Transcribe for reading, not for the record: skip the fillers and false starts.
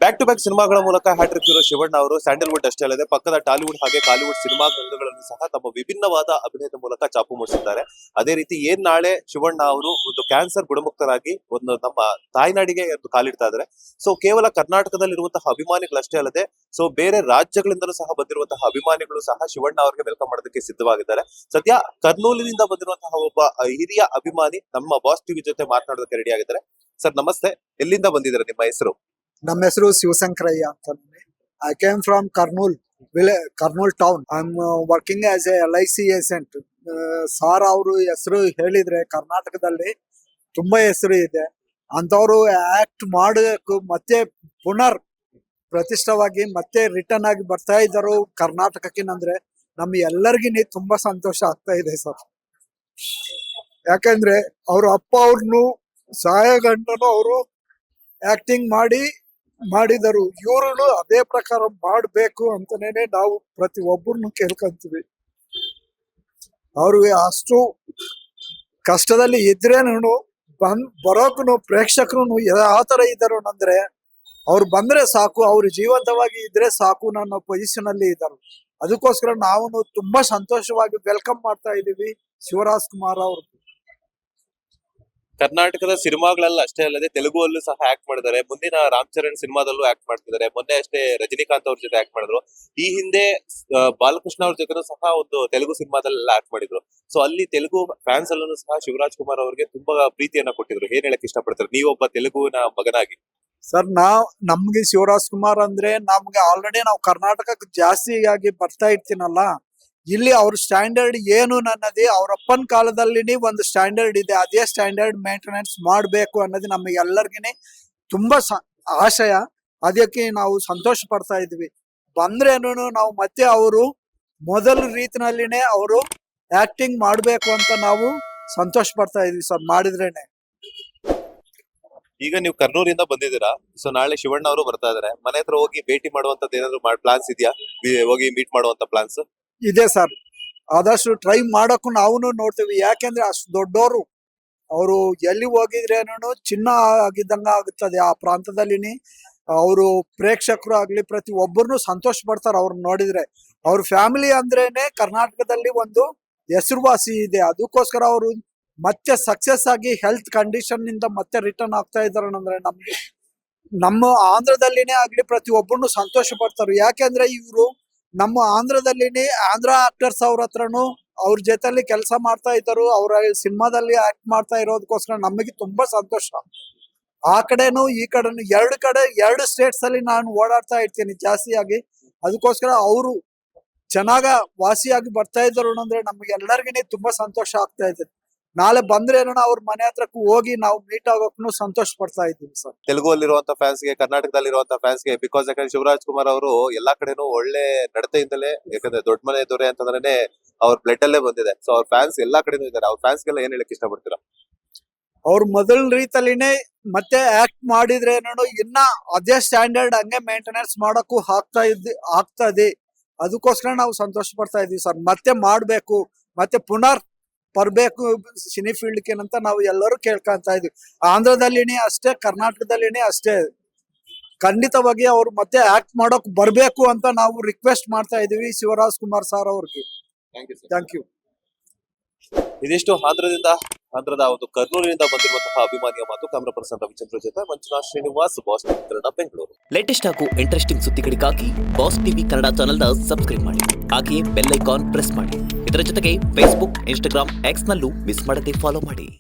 Back to back ಸಿನಿಮಾಗಳ ಮೂಲಕ hat trick ಇರೋ ಶಿವಣ್ಣ ಅವರು ಸ್ಯಾಂಡಲ್ವುಡ್ ಅಷ್ಟೇ ಅಲ್ಲದೆ ಪಕ್ಕದ ಟಾಲಿವುಡ್ ಹಾಗೆ ಕಾಲಿವುಡ್ ಸಿನಿಮಾ ರಂಗಗಳನ್ನು ಸಹ ತಮ್ಮ ವಿಭಿನ್ನವಾದ ಅಭಿನಯದ ಮೂಲಕ ಚಾಪು ಮೂಡಿಸಿದ್ದಾರೆ. ಅದೇ ರೀತಿ ನಾಳೆ ಶಿವಣ್ಣ ಅವರು ಒಂದು ಕ್ಯಾನ್ಸರ್ ಗುಣಮುಕ್ತರಾಗಿ ಒಂದು ನಮ್ಮ ತಾಯ್ನಾಡಿಗೆ ಕಾಲಿಡ್ತಾ ಇದ್ದಾರೆ. ಸೊ ಕೇವಲ ಕರ್ನಾಟಕದಲ್ಲಿರುವಂತಹ ಅಭಿಮಾನಿಗಳಷ್ಟೇ ಅಲ್ಲದೆ ಬೇರೆ ರಾಜ್ಯಗಳಿಂದಲೂ ಸಹ ಬಂದಿರುವಂತಹ ಅಭಿಮಾನಿಗಳು ಸಹ ಶಿವಣ್ಣ ಅವರಿಗೆ ವೆಲ್ಕಮ್ ಮಾಡೋದಕ್ಕೆ ಸಿದ್ಧವಾಗಿದ್ದಾರೆ. ಸದ್ಯ ಕರ್ನೂಲಿನಿಂದ ಬಂದಿರುವಂತಹ ಒಬ್ಬ ಹಿರಿಯ ಅಭಿಮಾನಿ ನಮ್ಮ ಬಾಸ್ ಟಿವಿ ಜೊತೆ ಮಾತನಾಡೋದಕ್ಕೆ ರೆಡಿ ಆಗಿದ್ದಾರೆ. ಸರ್ ನಮಸ್ತೆ, ಎಲ್ಲಿಂದ ಬಂದಿದ್ದಾರೆ, ನಿಮ್ಮ ಹೆಸರು? ನಮ್ಮ ಹೆಸರು ಶಿವಶಂಕರಯ್ಯ ಅಂತ. I came from Kurnool town. I am working as A LIC agent. Sir ಅವರು ಹೆಸರು ಹೇಳಿದ್ರೆ ಕರ್ನಾಟಕದಲ್ಲಿ ತುಂಬಾ ಹೆಸರು ಇದೆ. ಅಂತವ್ರು ಆಕ್ಟ್ ಮಾಡಬೇಕು, ಮತ್ತೆ ಪುನರ್ ಪ್ರತಿಷ್ಠವಾಗಿ ಮತ್ತೆ ರಿಟರ್ನ್ ಆಗಿ ಬರ್ತಾ ಇದ್ದರು ಕರ್ನಾಟಕಕ್ಕೆ ಅಂದ್ರೆ ನಮ್ ಎಲ್ಲರಿಗಿನ ತುಂಬಾ ಸಂತೋಷ ಆಗ್ತಾ ಇದೆ ಸರ್. ಯಾಕಂದ್ರೆ ಅವ್ರ ಅಪ್ಪ ಅವ್ರನ್ನು ಸಹಾಯಗಂಟನು ಅವರು ಆಕ್ಟಿಂಗ್ ಮಾಡಿದರು. ಇವ್ರು ಅದೇ ಪ್ರಕಾರ ಮಾಡ್ಬೇಕು ಅಂತಾನೆ ನಾವು ಪ್ರತಿ ಒಬ್ಬರನ್ನು ಕೇಳ್ಕೊಂತೀವಿ. ಅವ್ರಿಗೆ ಅಷ್ಟು ಕಷ್ಟದಲ್ಲಿ ಇದ್ರೇನು ಬರೋಕು ಪ್ರೇಕ್ಷಕರು ಯಾವ ತರ ಇದ್ದಾರು ಅಂದ್ರೆ ಅವ್ರು ಬಂದ್ರೆ ಸಾಕು, ಅವ್ರು ಜೀವಂತವಾಗಿ ಇದ್ರೆ ಸಾಕು ಅನ್ನೋ ಪೊಸಿಷನ್ ಅಲ್ಲಿ ಇದ್ದಾರೆ. ಅದಕ್ಕೋಸ್ಕರ ನಾವು ತುಂಬಾ ಸಂತೋಷವಾಗಿ ವೆಲ್ಕಮ್ ಮಾಡ್ತಾ ಇದೀವಿ ಶಿವರಾಜ್ ಕುಮಾರ್ ಅವರು. ಕರ್ನಾಟಕದ ಸಿನಿಮಾಗಳೆಲ್ಲ ಅಷ್ಟೇ ಅಲ್ಲದೆ ತೆಲುಗುವಲ್ಲೂ ಸಹ ಆಕ್ಟ್ ಮಾಡಿದ್ದಾರೆ. ಮುಂದಿನ ರಾಮ್ ಚರಣ್ ಸಿನಿಮಾದಲ್ಲೂ ಆಕ್ಟ್ ಮಾಡ್ತಿದ್ದಾರೆ. ಮೊನ್ನೆ ಅಷ್ಟೇ ರಜನಿಕಾಂತ್ ಅವ್ರ ಜೊತೆ ಆಕ್ಟ್ ಮಾಡಿದ್ರು. ಈ ಹಿಂದೆ ಬಾಲಕೃಷ್ಣ ಅವ್ರ ಜೊತೆ ಸಹ ಒಂದು ತೆಲುಗು ಸಿನಿಮಾದಲ್ಲೆಲ್ಲ ಆಕ್ಟ್ ಮಾಡಿದ್ರು. ಸೊ ಅಲ್ಲಿ ತೆಲುಗು ಫ್ಯಾನ್ಸ್ ಅಲ್ಲೂ ಸಹ ಶಿವರಾಜ್ ಕುಮಾರ್ ಅವರಿಗೆ ತುಂಬಾ ಪ್ರೀತಿಯನ್ನ ಕೊಟ್ಟಿದ್ರು. ಏನ್ ಹೇಳಕ್ ಇಷ್ಟಪಡ್ತಾರೆ ನೀವೊಬ್ಬ ತೆಲುಗುವಿನ ಮಗನಾಗಿ? ಸರ್, ನಮ್ಗೆ ಶಿವರಾಜ್ ಕುಮಾರ್ ಅಂದ್ರೆ ನಮ್ಗೆ ಆಲ್ರೆಡಿ ನಾವು ಕರ್ನಾಟಕಕ್ಕೆ ಜಾಸ್ತಿ ಆಗಿ ಬರ್ತಾ ಇರ್ತೀನಲ್ಲ, ಇಲ್ಲಿ ಅವ್ರ ಸ್ಟ್ಯಾಂಡರ್ಡ್ ಏನು ಅನ್ನೋದೇ ಅವ್ರಪ್ಪನ ಕಾಲದಲ್ಲಿ ಒಂದು ಸ್ಟ್ಯಾಂಡರ್ಡ್ ಇದೆ. ಅದೇ ಸ್ಟ್ಯಾಂಡರ್ಡ್ ಮೇಂಟೆನೆನ್ಸ್ ಮಾಡ್ಬೇಕು ಅನ್ನೋದು ನಮಗೆ ಎಲ್ಲರಿಗಿನೇ ತುಂಬಾ ಆಶಯ. ಅದಕ್ಕೆ ನಾವು ಸಂತೋಷ ಪಡ್ತಾ ಇದ್ವಿ. ಬಂದ್ರೇನು ನಾವು ಮತ್ತೆ ಅವರು ಮೊದಲ ರೀತಿನಲ್ಲಿನೇ ಅವರು ಆಕ್ಟಿಂಗ್ ಮಾಡ್ಬೇಕು ಅಂತ ನಾವು ಸಂತೋಷ ಪಡ್ತಾ ಇದ್ವಿ ಸರ್, ಮಾಡಿದ್ರೇನೆ. ಈಗ ನೀವು ಕರ್ನೂರಿಂದ ಬಂದಿದ್ದೀರಾ. ಸೊ ನಾಳೆ ಶಿವಣ್ಣ ಅವರು ಬರ್ತಾ ಇದಾರೆ. ಮನೆ ಹತ್ರ ಹೋಗಿ ಭೇಟಿ ಮಾಡುವಂತದ್ದು ಏನಾದ್ರು ಪ್ಲಾನ್ಸ್ ಇದೆಯಾ? ಹೋಗಿ ಮೀಟ್ ಮಾಡುವಂತ ಪ್ಲಾನ್ಸ್ ಇದೆ ಸರ್. ಆದಷ್ಟು ಟ್ರೈ ಮಾಡಕ್ಕೂ ನಾವು ನೋಡ್ತೀವಿ. ಯಾಕೆಂದ್ರೆ ಅಷ್ಟು ದೊಡ್ಡವರು ಅವರು ಎಲ್ಲಿ ಹೋಗಿದ್ರೇನು ಚಿನ್ನ ಆಗಿದ್ದಂಗ ಆಗುತ್ತದೆ ಆ ಪ್ರಾಂತದಲ್ಲಿ. ಅವರು ಪ್ರೇಕ್ಷಕರು ಆಗ್ಲಿ ಪ್ರತಿ ಒಬ್ಬರನ್ನು ಸಂತೋಷ ಪಡ್ತಾರೆ ಅವ್ರನ್ನ ನೋಡಿದ್ರೆ. ಅವ್ರ ಫ್ಯಾಮಿಲಿ ಅಂದ್ರೇನೆ ಕರ್ನಾಟಕದಲ್ಲಿ ಒಂದು ಹೆಸರುವಾಸಿ ಇದೆ. ಅದಕ್ಕೋಸ್ಕರ ಅವರು ಮತ್ತೆ ಸಕ್ಸಸ್ ಆಗಿ ಹೆಲ್ತ್ ಕಂಡೀಷನ್ ನಿಂದ ಮತ್ತೆ ರಿಟರ್ನ್ ಆಗ್ತಾ ಇದಾರೆ ಅಂದ್ರೆ ನಮ್ಗೆ ನಮ್ಮ ಆಂಧ್ರದಲ್ಲಿನೇ ಆಗ್ಲಿ ಪ್ರತಿ ಒಬ್ಬರನ್ನು ಸಂತೋಷ ಪಡ್ತಾರೆ. ಯಾಕೆಂದ್ರೆ ಇವರು ನಮ್ಮ ಆಂಧ್ರದಲ್ಲಿನೇ ಆಂಧ್ರ ಆಕ್ಟರ್ಸ್ ಅವ್ರ ಹತ್ರನು ಅವ್ರ ಜೊತೆಲಿ ಕೆಲಸ ಮಾಡ್ತಾ ಇದ್ದರು. ಅವ್ರ ಸಿನಿಮಾದಲ್ಲಿ ಆಕ್ಟ್ ಮಾಡ್ತಾ ಇರೋದಕ್ಕೋಸ್ಕರ ನಮಗೆ ತುಂಬಾ ಸಂತೋಷ. ಆ ಕಡೆನು ಈ ಕಡೆನು ಎರಡು ಸ್ಟೇಟ್ಸ್ ಅಲ್ಲಿ ನಾನು ಓಡಾಡ್ತಾ ಇರ್ತೀನಿ ಜಾಸ್ತಿಯಾಗಿ. ಅದಕ್ಕೋಸ್ಕರ ಅವರು ಚೆನ್ನಾಗ ವಾಸಿಯಾಗಿ ಬರ್ತಾ ಇದ್ರು ಅಂದ್ರೆ ನಮ್ಗೆ ಎಲ್ಲರಿಗಿನೇ ತುಂಬಾ ಸಂತೋಷ ಆಗ್ತಾ ಇದೆ. ನಾಳೆ ಬಂದ್ರೆ ಅವ್ರ ಮನೆ ಹತ್ರಕ್ಕೂ ಹೋಗಿ ನಾವು ಮೀಟ್ ಆಗೋಕ್ಕೂ ಸಂತೋಷ ಪಡ್ತಾ ಇದ್ದೀವಿ ಸರ್. ತೆಲುಗು ಅಲ್ಲಿರುವಂತ ಫ್ಯಾನ್ಸ್ಗೆ, ಕರ್ನಾಟಕದಲ್ಲಿರುವಂತ ಫ್ಯಾನ್ಸ್ಗೆ, ಬಿಕಾಸ್ ಯಾಕಂದ್ರೆ ಶಿವರಾಜ್ ಕುಮಾರ್ ಅವರು ಎಲ್ಲಾ ಕಡೆನೂ ಒಳ್ಳೆ ನಡತೆಯಿಂದಲೇ, ಯಾಕಂದ್ರೆ ದೊಡ್ಡ ಮನೆ ದೊರೆ ಅಂತಂದ್ರೆ ಅವ್ರ ಬ್ಲಡ್ ಅಲ್ಲೇ ಬಂದಿದೆ. ಸೊ ಅವ್ರ ಫ್ಯಾನ್ಸ್ ಎಲ್ಲಾ ಕಡೆನೂ ಇದ್ದಾರೆ. ಅವ್ರ ಫ್ಯಾನ್ಸ್ಗೆಲ್ಲ ಏನ್ ಹೇಳಕ್ ಇಷ್ಟಪಡ್ತೀರಾ? ಅವ್ರ ಮೊದಲ ರೀತಿಯಲ್ಲಿನೇ ಮತ್ತೆ ಆಕ್ಟ್ ಮಾಡಿದ್ರೇನು ಇನ್ನ ಅದೇ ಸ್ಟ್ಯಾಂಡರ್ಡ್ ಹಂಗೆ ಮೇಂಟೆನೆನ್ಸ್ ಮಾಡಕ್ಕೂ ಆಗ್ತದೆ. ಅದಕ್ಕೋಸ್ಕರ ನಾವು ಸಂತೋಷ ಪಡ್ತಾ ಇದೀವಿ ಸರ್. ಮತ್ತೆ ಮಾಡ್ಬೇಕು, ಮತ್ತೆ ಪುನರ್ ಬರ್ಬೇಕು ಸಿನಿ ಫೀಲ್ಡ್ಗೆ ಅಂತ ನಾವು ಎಲ್ಲರೂ ಕೇಳ್ಕೊಂತ ಇದ್ವಿ. ಆಂಧ್ರದಲ್ಲಿನೇ ಅಷ್ಟೇ, ಕರ್ನಾಟಕದಲ್ಲಿನೇ ಅಷ್ಟೇ. ಖಂಡಿತವಾಗಿ ಅವ್ರು ಮತ್ತೆ ಆಕ್ಟ್ ಮಾಡೋಕ್ ಬರ್ಬೇಕು ಅಂತ ನಾವು ರಿಕ್ವೆಸ್ಟ್ ಮಾಡ್ತಾ ಇದೀವಿ ಶಿವರಾಜ್ ಕುಮಾರ್ ಸರ್ ಅವ್ರಿಗೆ. Thank you. ಇದಿಷ್ಟು ಆಂಧ್ರದ ಒಂದು ಕರ್ನೂಲಿನಿಂದ ಬಂದಿರುವಂತಹ ಅಭಿಮಾನಿಯ ಮಾತು. ಕ್ಯಾಮರಾ ಪರ್ಸನ್ ರವಿಚಂದ್ರ ಜೊತೆ Manjunath Srinivas, boss TV Kannada, Bengaluru. Latest ಹಾಗೂ ಇಂಟ್ರೆಸ್ಟಿಂಗ್ ಸುದ್ದಿಗಳಿಗಾಗಿ ಬಾಸ್ ಟಿವಿ ಕನ್ನಡ ಚಾನೆಲ್ನ ಸಬ್ಸ್ಕ್ರೈಬ್ ಮಾಡಿ. ಹಾಗೆಯೇ ಬೆಲ್ ಐಕಾನ್ ಪ್ರೆಸ್ ಮಾಡಿ. ಇದರ ಜೊತೆಗೆ ಫೇಸ್ಬುಕ್, ಇನ್ಸ್ಟಾಗ್ರಾಮ್, ಎಕ್ಸ್ ನಲ್ಲೂ ಮಿಸ್ ಮಾಡದೆ ಫಾಲೋ ಮಾಡಿ.